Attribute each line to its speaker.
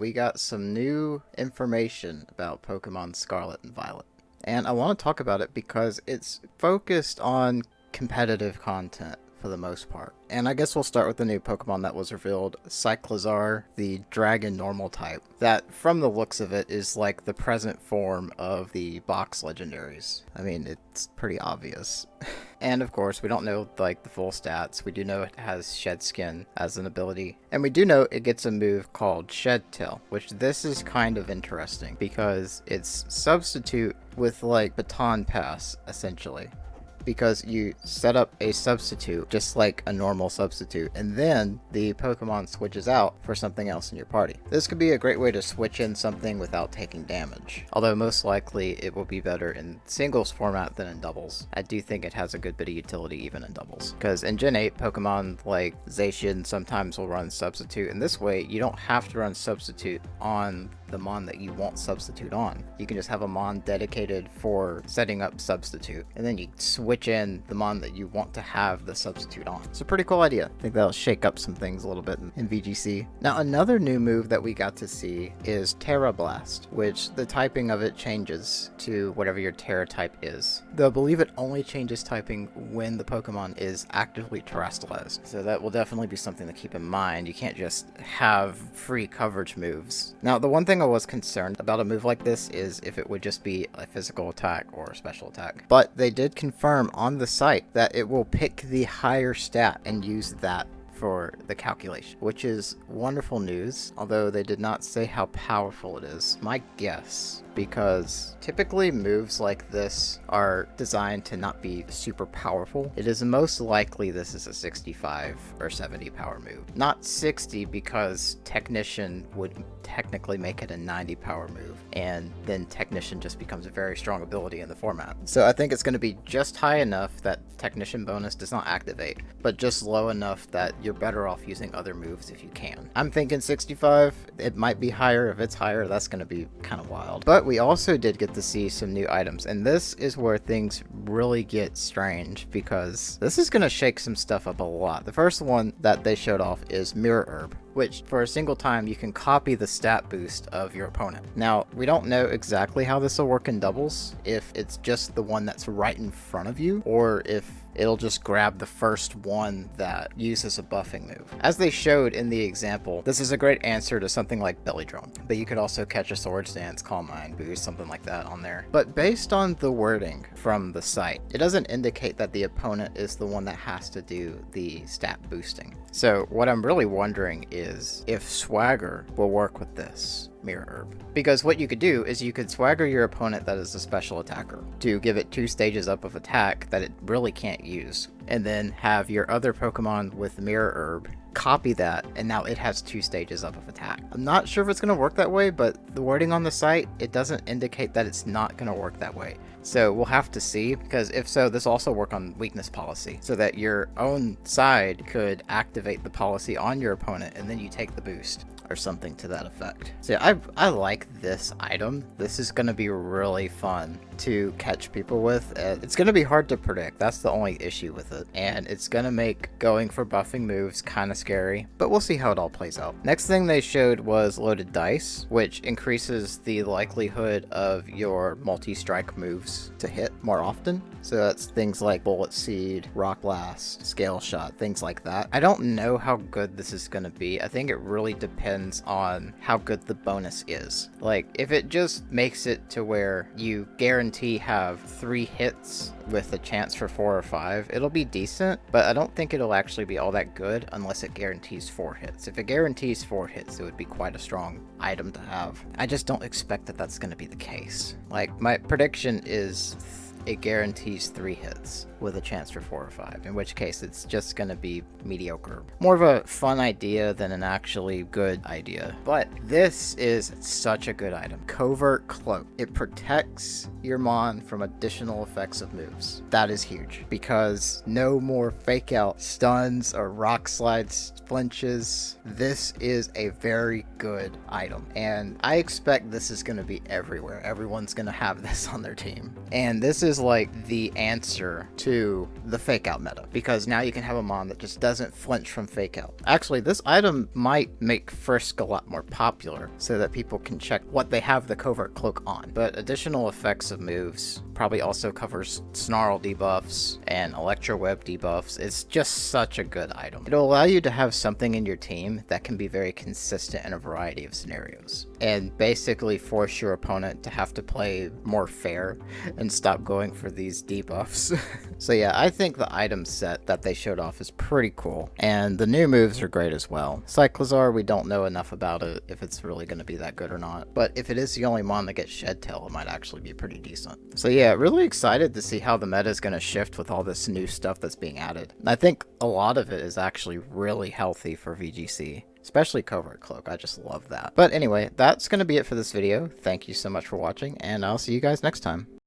Speaker 1: we got some new information about Pokemon Scarlet and Violet. And I want to talk about it because it's focused on competitive content for the most part. And I guess we'll start with the new Pokemon that was revealed, Cyclizar, the Dragon Normal type. That, from the looks of it, is like the present form of the box legendaries. I mean, it's pretty obvious. And of course, we don't know like the full stats. We do know it has Shed Skin as an ability. And we do know it gets a move called Shed Tail, which this is kind of interesting because it's substitute with like Baton Pass, essentially. Because you set up a substitute just like a normal substitute, and then the Pokemon switches out for something else in your party. This could be a great way to switch in something without taking damage, although most likely it will be better in singles format than in doubles. I do think it has a good bit of utility even in doubles, because in Gen 8 Pokemon like Zacian sometimes will run substitute, and this way you don't have to run substitute on the Mon that you want substitute on. You can just have a Mon dedicated for setting up substitute, and then you switch in the Mon that you want to have the substitute on. It's a pretty cool idea. I think that'll shake up some things a little bit in VGC. Now, another new move that we got to see is Terra Blast, which the typing of it changes to whatever your Terra type is. Though I believe it only changes typing when the Pokemon is actively terrestrialized. So that will definitely be something to keep in mind. You can't just have free coverage moves. Now, the one thing I was concerned about a move like this is if it would just be a physical attack or a special attack. But they did confirm on the site that it will pick the higher stat and use that for the calculation, which is wonderful news, although they did not say how powerful it is. My guess, because typically moves like this are designed to not be super powerful, it is most likely this is a 65 or 70 power move. Not 60, because Technician would technically make it a 90 power move, and then Technician just becomes a very strong ability in the format. So I think it's going to be just high enough that Technician bonus does not activate, but just low enough that you're better off using other moves if you can. I'm thinking 65. It might be higher. If it's higher, that's going to be kind of wild. But we also did get to see some new items, and this is where things really get strange, because this is going to shake some stuff up a lot. The first one that they showed off is Mirror Herb, which for a single time you can copy the stat boost of your opponent. Now, we don't know exactly how this will work in doubles, if it's just the one that's right in front of you, or if it'll just grab the first one that uses a buffing move. As they showed in the example, this is a great answer to something like Belly Drum, but you could also catch a Swords Dance, Calm Mind boost, something like that on there. But based on the wording from the site, it doesn't indicate that the opponent is the one that has to do the stat boosting. So what I'm really wondering is if Swagger will work with this Mirror Herb. Because what you could do is you could Swagger your opponent that is a special attacker to give it 2 stages up of attack that it really can't use, and then have your other Pokemon with Mirror Herb copy that, and now it has 2 stages up of attack. I'm not sure if it's going to work that way, but the wording on the site, it doesn't indicate that it's not going to work that way. So we'll have to see, because if so, this will also work on weakness policy, so that your own side could activate the policy on your opponent, and then you take the boost, or something to that effect. So I like this item. This is going to be really fun to catch people with. It's going to be hard to predict. That's the only issue with it. And it's going to make going for buffing moves kind of scary, but we'll see how it all plays out. Next thing they showed was Loaded Dice, which increases the likelihood of your multi-strike moves to hit more often. So that's things like Bullet Seed, Rock Blast, Scale Shot, things like that. I don't know how good this is going to be. I think it really depends on how good the bonus is. Like, if it just makes it to where you guarantee have 3 hits with a chance for 4 or 5, it'll be decent, but I don't think it'll actually be all that good unless it guarantees 4 hits. If it guarantees 4 hits, it would be quite a strong item to have. I just don't expect that that's going to be the case. Like, my prediction is it guarantees 3 hits with a chance for 4 or 5, in which case it's just going to be mediocre. More of a fun idea than an actually good idea. But this is such a good item. Covert Cloak. It protects your Mon from additional effects of moves. That is huge, because no more fake out stuns or rock slides, flinches. This is a very good item, and I expect this is going to be everywhere. Everyone's going to have this on their team, and this is like the answer to the fake out meta, because now you can have a mon that just doesn't flinch from fake out. Actually, this item might make Frisk a lot more popular so that people can check what they have the covert cloak on. But additional effects of moves probably also covers snarl debuffs and electro web debuffs. It's just such a good item. It'll allow you to have something in your team that can be very consistent in a variety of scenarios and basically force your opponent to have to play more fair and stop going for these debuffs. So yeah, I think the item set that they showed off is pretty cool, and the new moves are great as well. Cyclozar, we don't know enough about it, if it's really going to be that good or not, but if it is the only mon that gets Shed Tail, it might actually be pretty decent. So yeah, really excited to see how the meta is going to shift with all this new stuff that's being added. I think a lot of it is actually really healthy for VGC. Especially Covert Cloak, I just love that. But anyway, that's going to be it for this video. Thank you so much for watching, and I'll see you guys next time.